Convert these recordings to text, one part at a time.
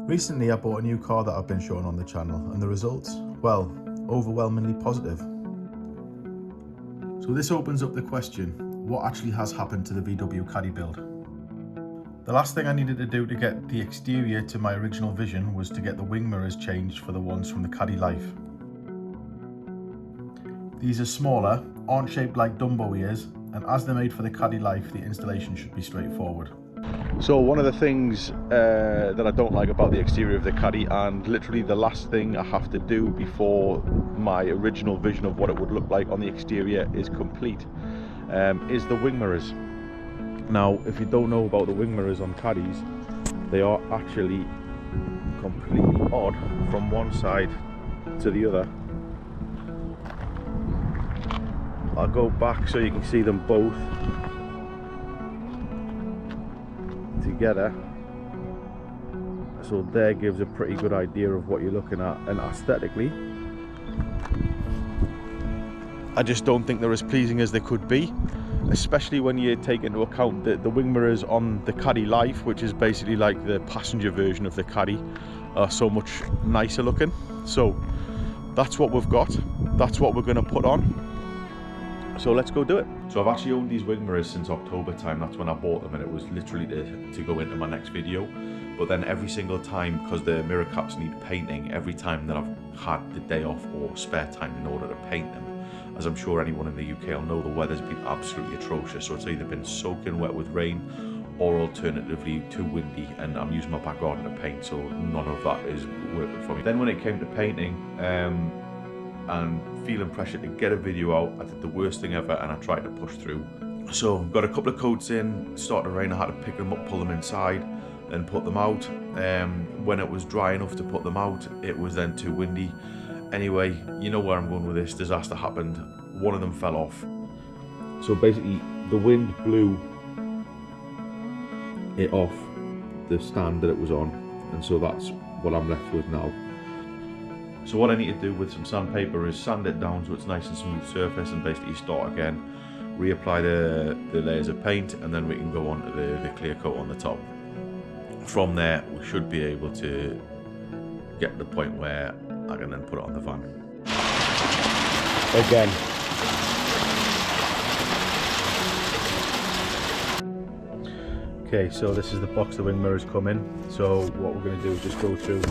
Recently I bought a new car that I've been showing on the channel, and the results, well, overwhelmingly positive. So this opens up the question, what actually has happened to the VW Caddy build? The last thing I needed to do to get the exterior to my original vision was to get the wing mirrors changed for the ones from the Caddy Life. These are smaller, aren't shaped like Dumbo ears, and as they're made for the Caddy Life, the installation should be straightforward. So one of the things that I don't like about the exterior of the Caddy, and literally the last thing I have to do before my original vision of what it would look like on the exterior is complete, is the wing mirrors. Now, if you don't know about the wing mirrors on Caddies, they are actually completely odd from one side to the other. I'll go back so you can see them both together. So there gives a pretty good idea of what you're looking at, and aesthetically I just don't think they're as pleasing as they could be, especially when you take into account that the wing mirrors on the Caddy Life, which is basically like the passenger version of the Caddy, are so much nicer looking. So that's what we've got, that's what we're going to put on. So let's go do it. So I've actually owned these wing mirrors since October time. That's when I bought them, and it was literally to go into my next video. But then every single time, because the mirror caps need painting, every time that I've had the day off or spare time in order to paint them, as I'm sure anyone in the UK will know, the weather's been absolutely atrocious. So it's either been soaking wet with rain or alternatively too windy, and I'm using my back garden to paint, so none of that is working for me. Then when it came to painting, and feeling pressure to get a video out, I did the worst thing ever, and I tried to push through. So got a couple of coats in, started to rain, I had to pick them up, pull them inside and put them out. When it was dry enough to put them out, it was then too windy. Anyway, you know where I'm going with this. Disaster happened, one of them fell off. So basically the wind blew it off the stand that it was on, and so that's what I'm left with now. So what I need to do with some sandpaper is sand it down so it's nice and smooth surface, and basically start again, reapply the layers of paint, and then we can go on to the clear coat on the top. From there we should be able to get to the point where I can then put it on the van. Again. Okay, so this is the box the wing mirrors come in. So what we're going to do is just go through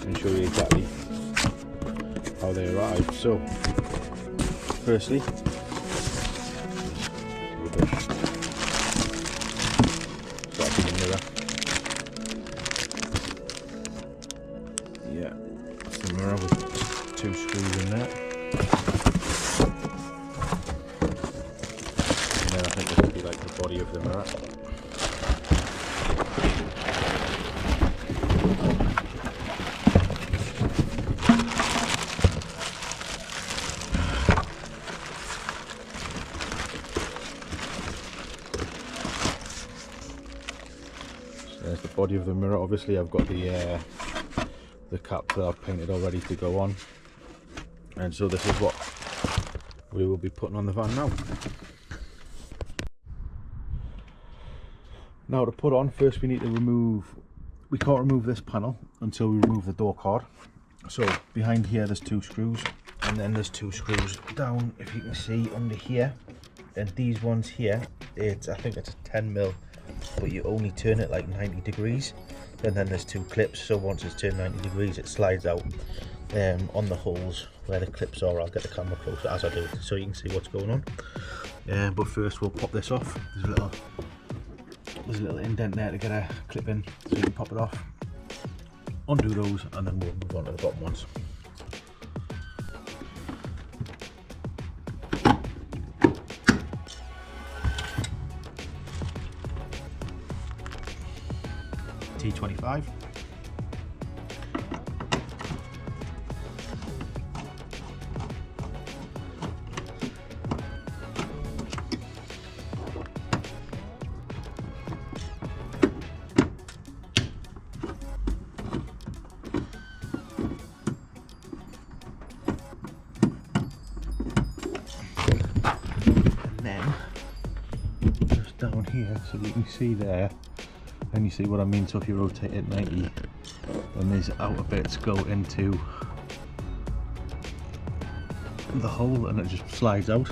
and show you exactly how they arrive. So firstly, rubbish. Start with the mirror. Yeah, that's the mirror with 2 screws in there. And then I think this would be like the body of the mirror. There's the body of the mirror. Obviously I've got the cap that I've painted already to go on, and so this is what we will be putting on the van now. Now to put on, first we need to we can't remove this panel until we remove the door card. So behind here there's 2 screws, and then there's 2 screws down, if you can see, under here. And these ones here, I think it's a 10mm, but you only turn it like 90 degrees, and then there's 2 clips, so once it's turned 90 degrees it slides out on the holes where the clips are. I'll get the camera closer as I do it so you can see what's going on. But first we'll pop this off. There's a little indent there to get a clip in, so you can pop it off, undo those, and then we'll move on to the bottom ones. T25. And then just down here, so you can see there, Can you see what I mean? So if you rotate it 90, then these outer bits go into the hole and it just slides out.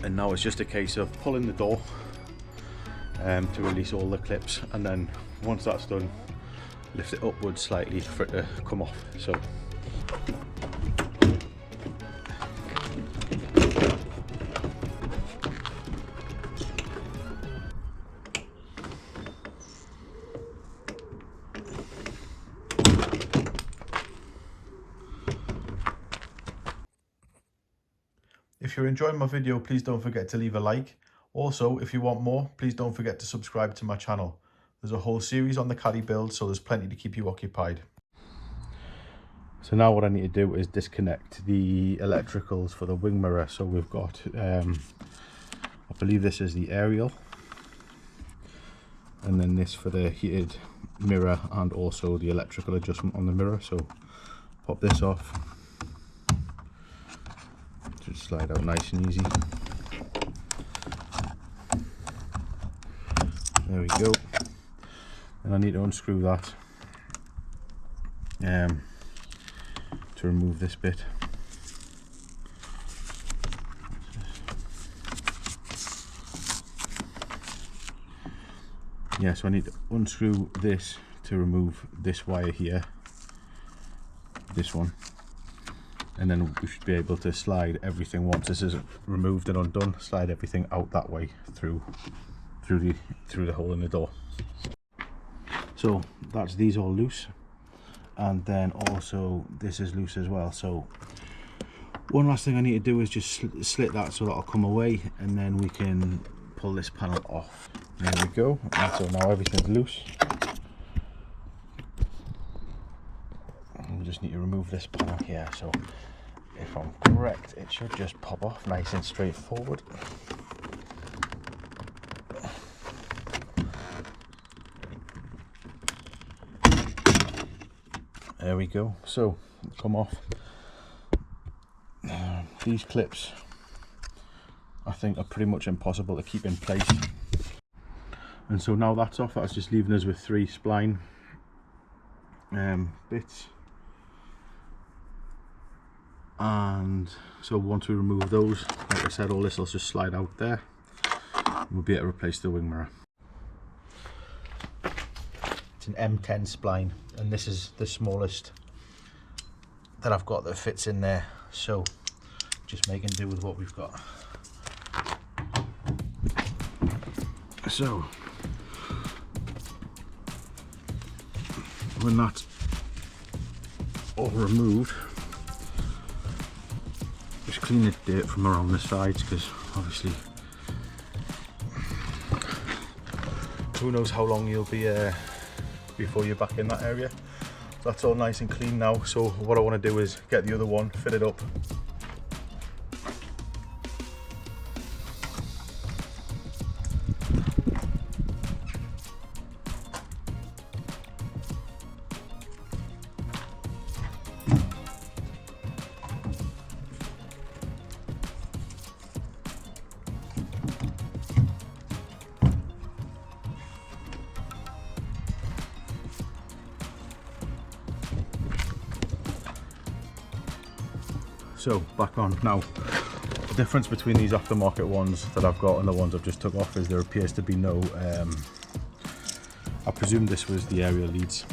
And now it's just a case of pulling the door to release all the clips, and then once that's done, lift it upwards slightly for it to come off. So if you're enjoying my video, please don't forget to leave a like. Also, if you want more, please don't forget to subscribe to my channel. There's a whole series on the Caddy build, so there's plenty to keep you occupied. So now what I need to do is disconnect the electricals for the wing mirror. So we've got, I believe this is the aerial, and then this for the heated mirror and also the electrical adjustment on the mirror. So pop this off. Just slide out nice and easy. There we go. And I need to unscrew that to remove this bit. Yeah, so I need to unscrew this to remove this wire here, this one. And then we should be able to slide everything, once this is removed and undone, slide everything out that way through the hole in the door. So that's these all loose, and then also this is loose as well. So one last thing I need to do is just slit that so that'll come away, and then we can pull this panel off. There we go. And so now everything's loose. We just need to remove this panel here. So if I'm correct, it should just pop off nice and straightforward. There we go. So come off. These clips I think are pretty much impossible to keep in place. And so now that's off, that's just leaving us with 3 spline bits. And so once we remove those, like I said, all this will just slide out there. We'll be able to replace the wing mirror. It's an M10 spline, and this is the smallest that I've got that fits in there. So just making do with what we've got. So when that's all removed, just clean the dirt from around the sides, because obviously who knows how long you'll be before you're back in that area. So that's all nice and clean now. So what I want to do is get the other one, fit it up. So back on now. The difference between these aftermarket ones that I've got and the ones I've just took off is there appears to be no, I presume this was the aerial leads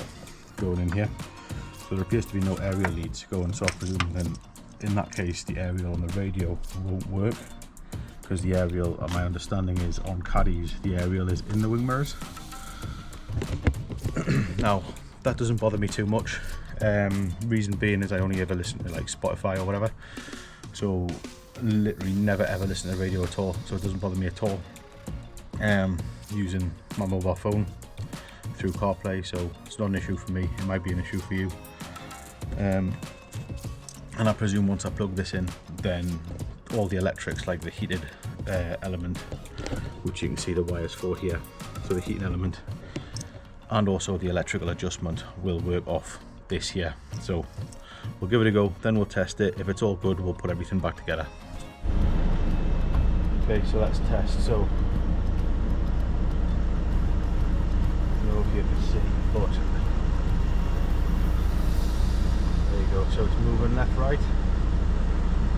going in here. So there appears to be no aerial leads going, so I presume then in that case the aerial on the radio won't work, because the aerial, my understanding is on Caddies, the aerial is in the wing mirrors. Now that doesn't bother me too much. Reason being is I only ever listen to like Spotify or whatever, so literally never ever listen to radio at all, so it doesn't bother me at all. using my mobile phone through CarPlay, so it's not an issue for me. It might be an issue for you. And I presume once I plug this in, then all the electrics, like the heated element, which you can see the wires for here, so the heating element, and also the electrical adjustment will work off this here. So we'll give it a go, then we'll test it. If it's all good, we'll put everything back together. Okay, so let's test. So I don't know if you can see, but there you go. So it's moving left, right,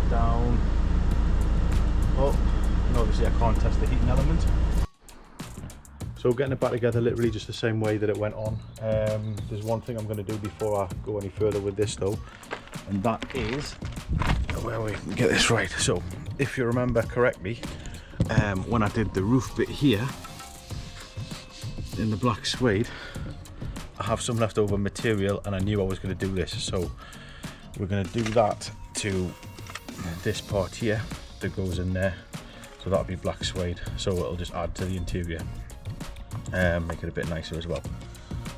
down, up, and obviously I can't test the heating element. So getting it back together literally just the same way that it went on. There's one thing I'm going to do before I go any further with this though, and that is where we can get this right. So if you remember correctly, when I did the roof bit here in the black suede, I have some leftover material and I knew I was going to do this, so we're going to do that to this part here that goes in there. So that'll be black suede, so it'll just add to the interior and make it a bit nicer as well.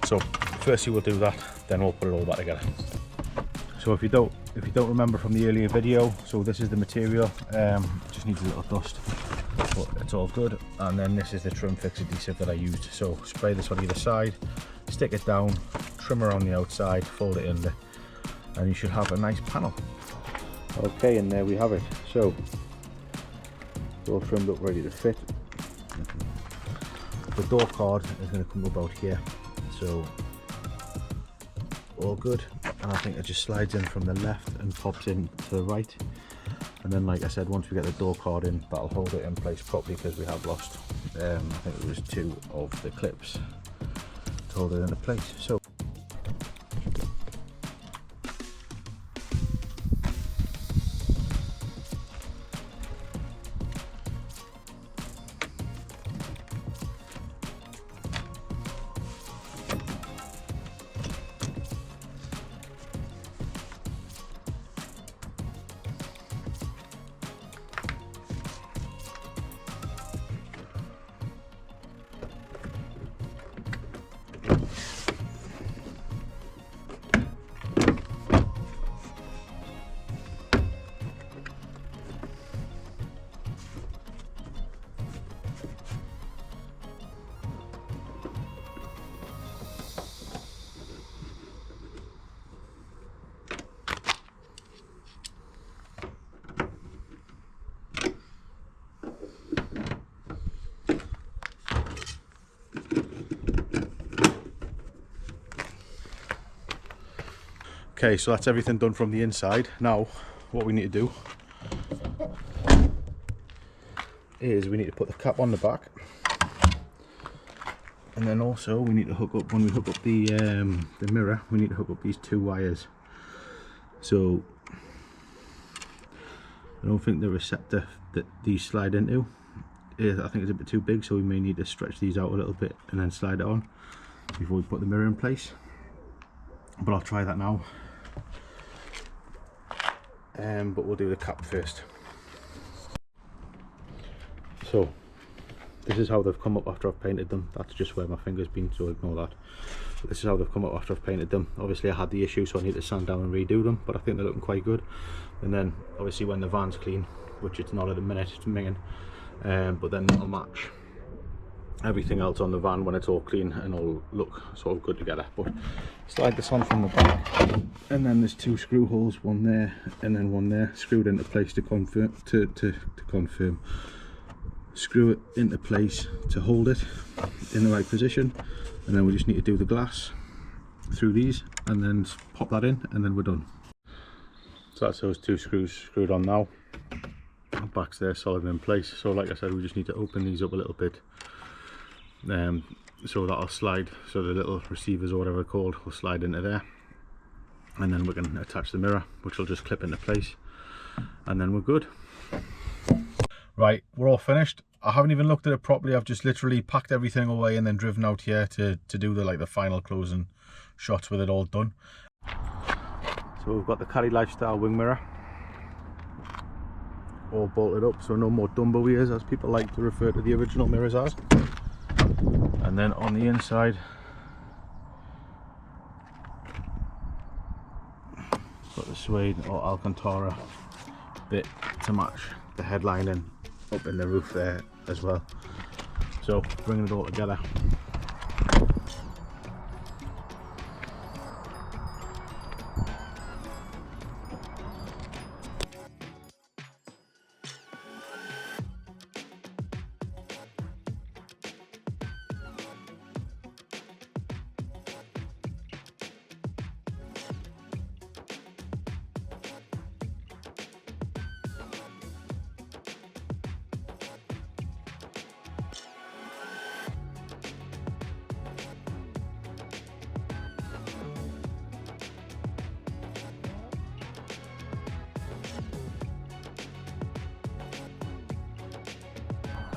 So firstly we'll do that, then we'll put it all back together. So if you don't remember from the earlier video, so this is the material, just needs a little dust, but it's all good. And then this is the trim fix adhesive that I used. So spray this on either side, stick it down, trim around the outside, fold it in there, and you should have a nice panel. Okay, and there we have it. So it's all trimmed up, ready to fit. The door card is going to come about here, so all good. And I think it just slides in from the left and pops in to the right. And then, like I said, once we get the door card in, that'll hold it in place properly, because we have lost, I think it was 2 of the clips to hold it into place. So okay, so that's everything done from the inside. Now what we need to do is we need to put the cap on the back, and then also we need to hook up, when we hook up the mirror, we need to hook up these 2 wires. So I don't think the receptor that these slide into, I think it's a bit too big, so we may need to stretch these out a little bit and then slide it on before we put the mirror in place. But I'll try that now. But we'll do the cap first. So this is how they've come up after I've painted them. That's just where my finger's been, so ignore that. But this is how they've come up after I've painted them. Obviously I had the issue, so I need to sand down and redo them, but I think they're looking quite good. And then obviously when the van's clean, which it's not at the minute, it's minging, but then that'll match everything else on the van when it's all clean and all look sort of good together. But slide this on from the back, and then there's 2 screw holes, one there and then one there, screwed into place to confirm, screw it into place to hold it in the right position. And then we just need to do the glass through these and then pop that in, and then we're done. So that's those 2 screws screwed on now. The back's there solid in place. So like I said, we just need to open these up a little bit, so that'll slide, so the little receivers or whatever they're called will slide into there, and then we can attach the mirror, which will just clip into place, and then we're good. Right, we're all finished. I haven't even looked at it properly. I've just literally packed everything away and then driven out here to do the final closing shots with it all done. So we've got the Caddy Lifestyle wing mirror all bolted up, so no more Dumbo ears, as people like to refer to the original mirrors as. And then on the inside, got the suede or Alcantara bit to match the headlining up in the roof there as well. So bringing it all together.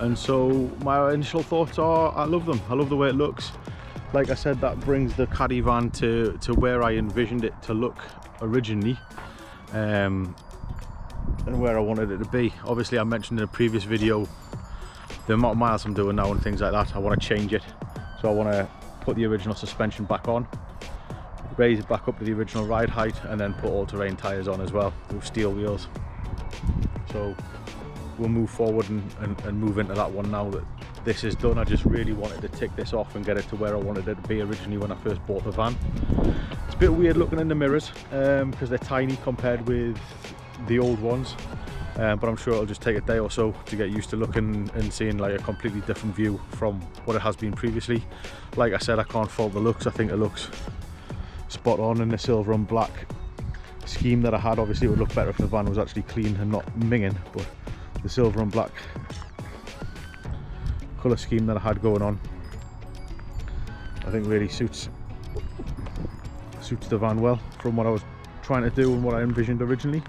And so my initial thoughts are, I love them. I love the way it looks. Like I said, that brings the Caddy van to where I envisioned it to look originally, and where I wanted it to be. Obviously, I mentioned in a previous video the amount of miles I'm doing now and things like that. I want to change it, so I want to put the original suspension back on, raise it back up to the original ride height, and then put all-terrain tyres on as well with steel wheels. So we'll move forward and move into that one now that this is done. I just really wanted to tick this off and get it to where I wanted it to be originally when I first bought the van. It's a bit weird looking in the mirrors because they're tiny compared with the old ones, but I'm sure it'll just take a day or so to get used to looking and seeing like a completely different view from what it has been previously. Like I said, I can't fault the looks. I think it looks spot on in the silver and black scheme that I had. Obviously it would look better if the van was actually clean and not minging, but the silver and black colour scheme that I had going on, I think really suits the van well from what I was trying to do and what I envisioned originally.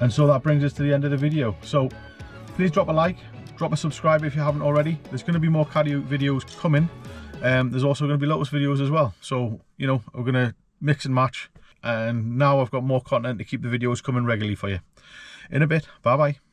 And so that brings us to the end of the video. So please drop a like, drop a subscribe if you haven't already. There's going to be more Caddy videos coming. There's also going to be Lotus videos as well. So, you know, we're going to mix and match. And now I've got more content to keep the videos coming regularly for you. In a bit, bye bye.